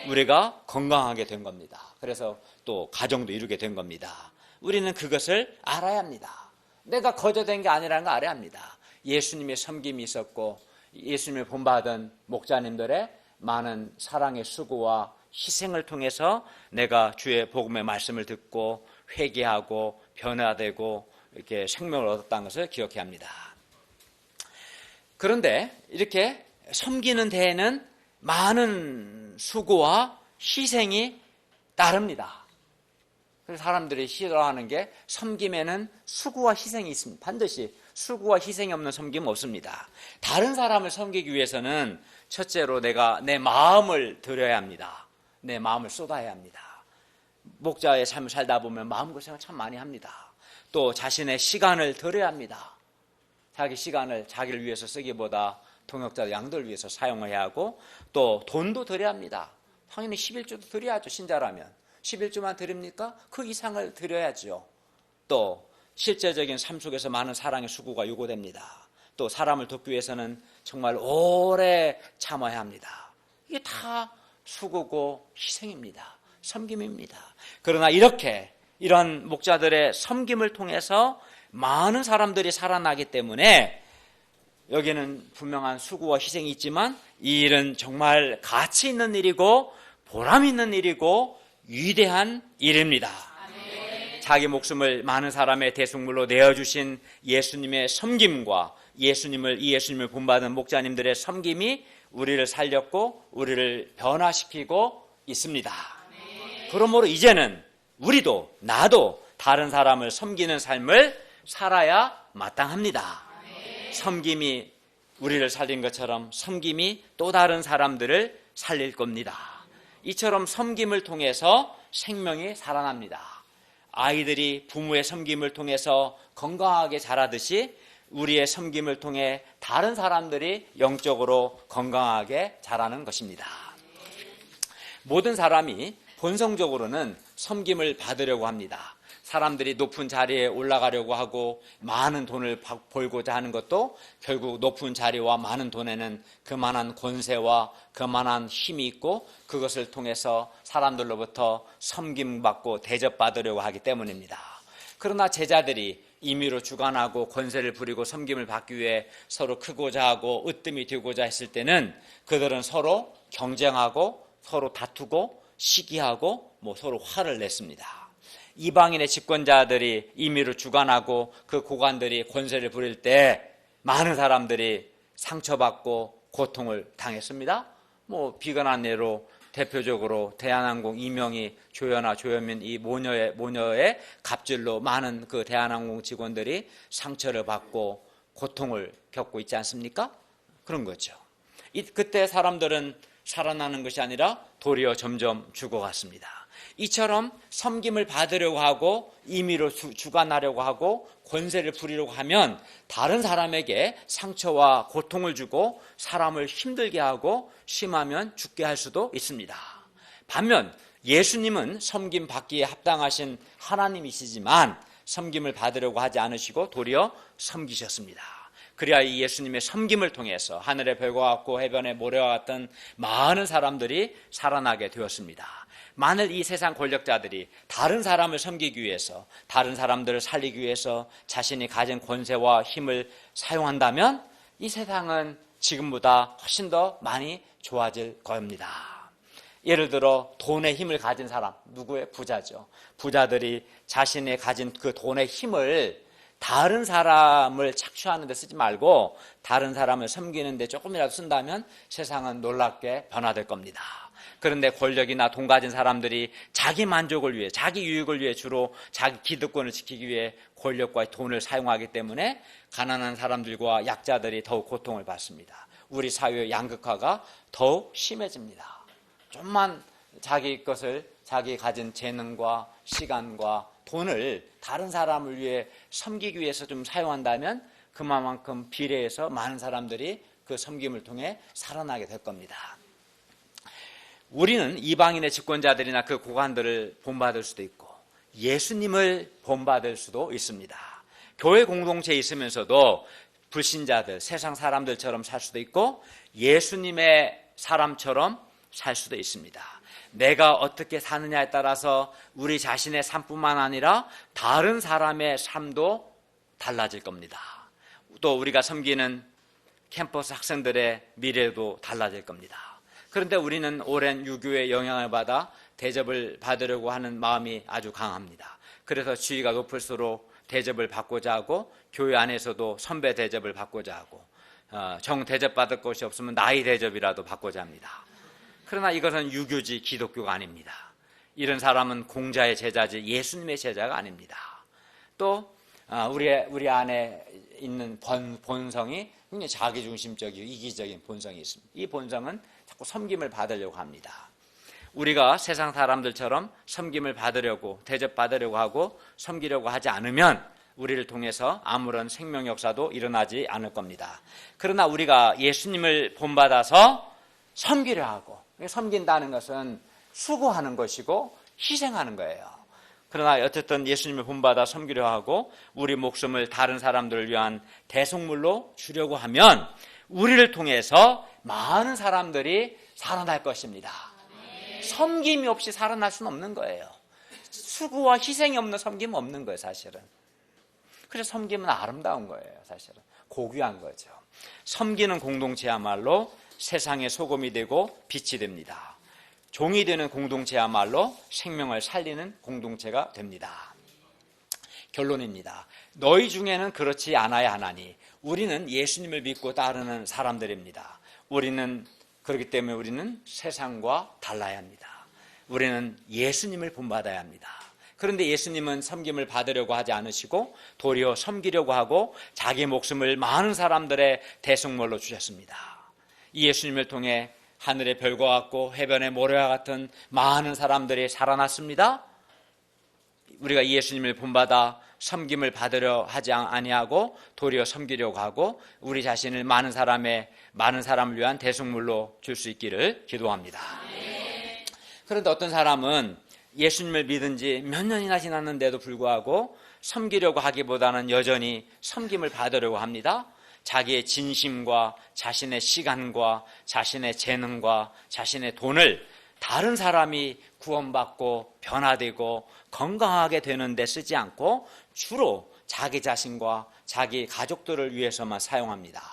우리가 건강하게 된 겁니다. 그래서 또 가정도 이루게 된 겁니다. 우리는 그것을 알아야 합니다. 내가 거저된 게 아니라는 걸 알아야 합니다. 예수님의 섬김이 있었고 예수님을 본받은 목자님들의 많은 사랑의 수고와 희생을 통해서 내가 주의 복음의 말씀을 듣고 회개하고 변화되고 이렇게 생명을 얻었다는 것을 기억해야 합니다. 그런데 이렇게 섬기는 데에는 많은 수고와 희생이 따릅니다. 그래서 사람들이 싫어하는 게 섬김에는 수고와 희생이 있습니다. 반드시 수고와 희생이 없는 섬김은 없습니다. 다른 사람을 섬기기 위해서는 첫째로 내가 내 마음을 들여야 합니다. 내 마음을 쏟아야 합니다. 목자의 삶을 살다 보면 마음고생을 참 많이 합니다. 또 자신의 시간을 들여야 합니다. 자기 시간을 자기를 위해서 쓰기보다 동역자 양들을 위해서 사용해야 하고 또 돈도 드려야 합니다. 당연히 11조도 드려야죠. 신자라면 11조만 드립니까? 그 이상을 드려야죠. 또 실제적인 삶 속에서 많은 사랑의 수고가 요구됩니다. 또 사람을 돕기 위해서는 정말 오래 참아야 합니다. 이게 다 수고고 희생입니다. 섬김입니다. 그러나 이런 목자들의 섬김을 통해서 많은 사람들이 살아나기 때문에 여기는 분명한 수고와 희생이 있지만 이 일은 정말 가치 있는 일이고 보람 있는 일이고 위대한 일입니다. 자기 목숨을 많은 사람의 대속물로 내어주신 예수님의 섬김과 이 예수님을 본받은 목자님들의 섬김이 우리를 살렸고 우리를 변화시키고 있습니다. 그러므로 이제는 우리도 나도 다른 사람을 섬기는 삶을 살아야 마땅합니다. 섬김이 우리를 살린 것처럼 섬김이 또 다른 사람들을 살릴 겁니다. 이처럼 섬김을 통해서 생명이 살아납니다. 아이들이 부모의 섬김을 통해서 건강하게 자라듯이 우리의 섬김을 통해 다른 사람들이 영적으로 건강하게 자라는 것입니다. 모든 사람이 본성적으로는 섬김을 받으려고 합니다. 사람들이 높은 자리에 올라가려고 하고 많은 돈을 벌고자 하는 것도 결국 높은 자리와 많은 돈에는 그만한 권세와 그만한 힘이 있고 그것을 통해서 사람들로부터 섬김받고 대접받으려고 하기 때문입니다. 그러나 제자들이 임의로 주관하고 권세를 부리고 섬김을 받기 위해 서로 크고자 하고 으뜸이 되고자 했을 때는 그들은 서로 경쟁하고 서로 다투고 시기하고 서로 화를 냈습니다. 이방인의 집권자들이 임의로 주관하고 그 고관들이 권세를 부릴 때 많은 사람들이 상처받고 고통을 당했습니다. 비근한 예로 대표적으로 대한항공 이명희, 조연아, 조현민 이 모녀의 갑질로 많은 그 대한항공 직원들이 상처를 받고 고통을 겪고 있지 않습니까? 그런 거죠. 그때 사람들은 살아나는 것이 아니라 도리어 점점 죽어갔습니다. 이처럼 섬김을 받으려고 하고 임의로 주관하려고 하고 권세를 부리려고 하면 다른 사람에게 상처와 고통을 주고 사람을 힘들게 하고 심하면 죽게 할 수도 있습니다. 반면 예수님은 섬김 받기에 합당하신 하나님이시지만 섬김을 받으려고 하지 않으시고 도리어 섬기셨습니다. 그래야 이 예수님의 섬김을 통해서 하늘의 별과 같고 해변의 모래와 같은 많은 사람들이 살아나게 되었습니다. 만일 이 세상 권력자들이 다른 사람을 섬기기 위해서, 다른 사람들을 살리기 위해서 자신이 가진 권세와 힘을 사용한다면 이 세상은 지금보다 훨씬 더 많이 좋아질 겁니다. 예를 들어 돈의 힘을 가진 사람, 누구의? 부자죠. 부자들이 자신이 가진 그 돈의 힘을 다른 사람을 착취하는 데 쓰지 말고 다른 사람을 섬기는 데 조금이라도 쓴다면 세상은 놀랍게 변화될 겁니다. 그런데 권력이나 돈 가진 사람들이 자기 만족을 위해, 자기 유익을 위해 주로 자기 기득권을 지키기 위해 권력과 돈을 사용하기 때문에 가난한 사람들과 약자들이 더욱 고통을 받습니다. 우리 사회의 양극화가 더욱 심해집니다. 좀만 자기 것을, 자기 가진 재능과 시간과 돈을 다른 사람을 위해 섬기기 위해서 좀 사용한다면 그만큼 비례해서 많은 사람들이 그 섬김을 통해 살아나게 될 겁니다. 우리는 이방인의 집권자들이나 그 고관들을 본받을 수도 있고 예수님을 본받을 수도 있습니다. 교회 공동체에 있으면서도 불신자들, 세상 사람들처럼 살 수도 있고 예수님의 사람처럼 살 수도 있습니다. 내가 어떻게 사느냐에 따라서 우리 자신의 삶뿐만 아니라 다른 사람의 삶도 달라질 겁니다. 또 우리가 섬기는 캠퍼스 학생들의 미래도 달라질 겁니다. 그런데 우리는 오랜 유교의 영향을 받아 대접을 받으려고 하는 마음이 아주 강합니다. 그래서 지위가 높을수록 대접을 받고자 하고 교회 안에서도 선배 대접을 받고자 하고 정 대접받을 것이 없으면 나이 대접이라도 받고자 합니다. 그러나 이것은 유교지 기독교가 아닙니다. 이런 사람은 공자의 제자지 예수님의 제자가 아닙니다. 또 우리 안에 있는 본성이 굉장히 자기중심적이고 이기적인 본성이 있습니다. 이 본성은 자꾸 섬김을 받으려고 합니다. 우리가 세상 사람들처럼 섬김을 받으려고, 대접받으려고 하고 섬기려고 하지 않으면 우리를 통해서 아무런 생명 역사도 일어나지 않을 겁니다. 그러나 우리가 예수님을 본받아서 섬기려 하고, 섬긴다는 것은 수고하는 것이고 희생하는 거예요. 그러나 어쨌든 예수님을 본받아 섬기려 하고 우리 목숨을 다른 사람들을 위한 대속물로 주려고 하면 우리를 통해서 많은 사람들이 살아날 것입니다. 섬김이 없이 살아날 수는 없는 거예요. 수고와 희생이 없는 섬김은 없는 거예요, 사실은. 그래서 섬김은 아름다운 거예요, 사실은. 고귀한 거죠. 섬기는 공동체야말로 세상의 소금이 되고 빛이 됩니다. 종이 되는 공동체야말로 생명을 살리는 공동체가 됩니다. 결론입니다. 너희 중에는 그렇지 않아야 하나니 우리는 예수님을 믿고 따르는 사람들입니다. 그렇기 때문에 우리는 세상과 달라야 합니다. 우리는 예수님을 본받아야 합니다. 그런데 예수님은 섬김을 받으려고 하지 않으시고 도리어 섬기려고 하고 자기 목숨을 많은 사람들의 대속물로 주셨습니다. 이 예수님을 통해 하늘의 별과 같고 해변의 모래와 같은 많은 사람들이 살아났습니다. 우리가 이 예수님을 본받아 섬김을 받으려 하지 아니하고 도리어 섬기려고 하고 우리 자신을 많은 사람을 위한 대속물로 줄 수 있기를 기도합니다. 그런데 어떤 사람은 예수님을 믿은 지 몇 년이나 지났는데도 불구하고 섬기려고 하기보다는 여전히 섬김을 받으려고 합니다. 자기의 진심과 자신의 시간과 자신의 재능과 자신의 돈을 다른 사람이 구원받고 변화되고 건강하게 되는 데 쓰지 않고 주로 자기 자신과 자기 가족들을 위해서만 사용합니다.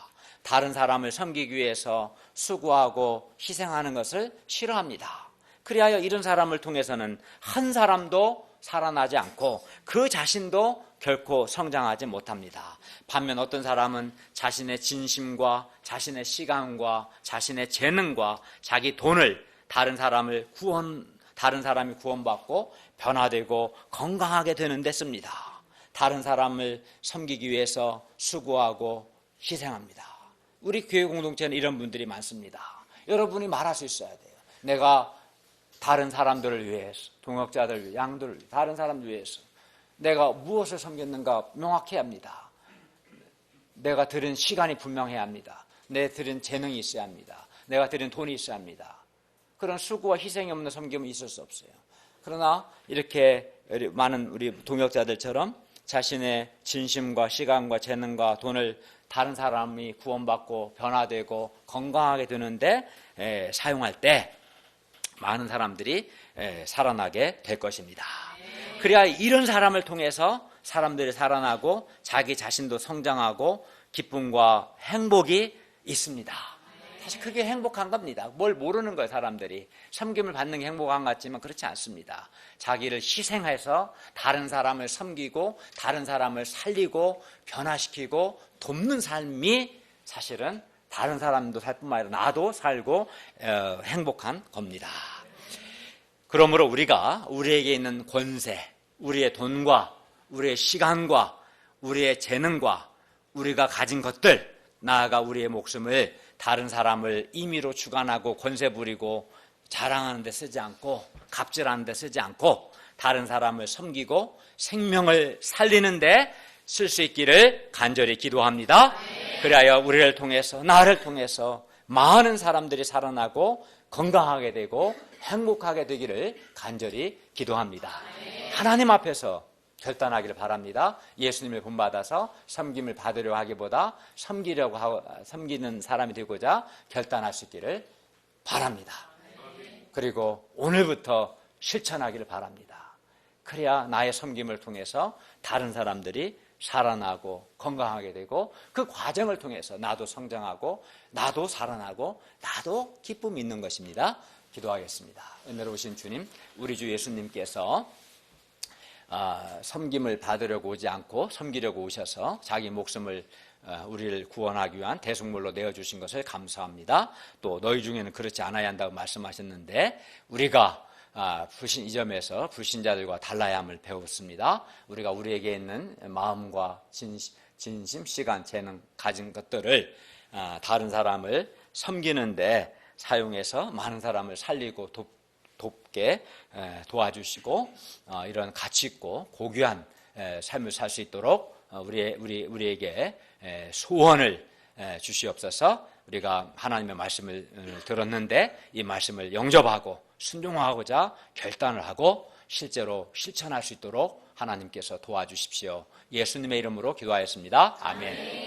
다른 사람을 섬기기 위해서 수고하고 희생하는 것을 싫어합니다. 그리하여 이런 사람을 통해서는 한 사람도 살아나지 않고 그 자신도 결코 성장하지 못합니다. 반면 어떤 사람은 자신의 진심과 자신의 시간과 자신의 재능과 자기 돈을 다른 사람이 구원받고 변화되고 건강하게 되는 데 씁니다. 다른 사람을 섬기기 위해서 수고하고 희생합니다. 우리 교회 공동체는 이런 분들이 많습니다. 여러분이 말할 수 있어야 돼요. 내가 다른 사람들을 위해서, 동역자들, 양들을, 다른 사람들 위해서 내가 무엇을 섬겼는가 명확해야 합니다. 내가 들인 시간이 분명해야 합니다. 내 들인 재능이 있어야 합니다. 내가 들인 돈이 있어야 합니다. 그런 수고와 희생이 없는 섬김은 있을 수 없어요. 그러나 이렇게 많은 우리 동역자들처럼 자신의 진심과 시간과 재능과 돈을 다른 사람이 구원받고 변화되고 건강하게 되는데 사용할 때 많은 사람들이 살아나게 될 것입니다. 그래야 이런 사람을 통해서 사람들이 살아나고 자기 자신도 성장하고 기쁨과 행복이 있습니다. 사실 그게 행복한 겁니다. 뭘 모르는 거예요. 사람들이 섬김을 받는 게 행복한 것 같지만 그렇지 않습니다. 자기를 희생해서 다른 사람을 섬기고 다른 사람을 살리고 변화시키고 돕는 삶이 사실은 다른 사람도 살 뿐만 아니라 나도 살고 행복한 겁니다. 그러므로 우리가 우리에게 있는 권세, 우리의 돈과 우리의 시간과 우리의 재능과 우리가 가진 것들, 나아가 우리의 목숨을 다른 사람을 임의로 주관하고 권세 부리고 자랑하는 데 쓰지 않고 갑질하는 데 쓰지 않고 다른 사람을 섬기고 생명을 살리는 데 쓸 수 있기를 간절히 기도합니다. 그리하여 우리를 통해서, 나를 통해서 많은 사람들이 살아나고 건강하게 되고 행복하게 되기를 간절히 기도합니다. 하나님 앞에서 결단하기를 바랍니다. 예수님을 본받아서 섬김을 받으려 하기보다 섬기는 사람이 되고자 결단할 수 있기를 바랍니다. 그리고 오늘부터 실천하기를 바랍니다. 그래야 나의 섬김을 통해서 다른 사람들이 살아나고 건강하게 되고 그 과정을 통해서 나도 성장하고 나도 살아나고 나도 기쁨이 있는 것입니다. 기도하겠습니다. 은혜로우신 주님, 우리 주 예수님께서 섬김을 받으려고 오지 않고 섬기려고 오셔서 자기 목숨을 우리를 구원하기 위한 대속물로 내어주신 것을 감사합니다. 또 너희 중에는 그렇지 않아야 한다고 말씀하셨는데 우리가 이 점에서 불신자들과 달라야 함을 배웠습니다. 우리가 우리에게 있는 마음과 진심, 시간, 재능 가진 것들을 다른 사람을 섬기는데 사용해서 많은 사람을 살리고 돕게 도와주시고 이런 가치 있고 고귀한 삶을 살 수 있도록 우리에게 소원을 주시옵소서. 우리가 하나님의 말씀을 들었는데 이 말씀을 영접하고 순종하고자 결단을 하고 실제로 실천할 수 있도록 하나님께서 도와주십시오. 예수님의 이름으로 기도하였습니다. 아멘.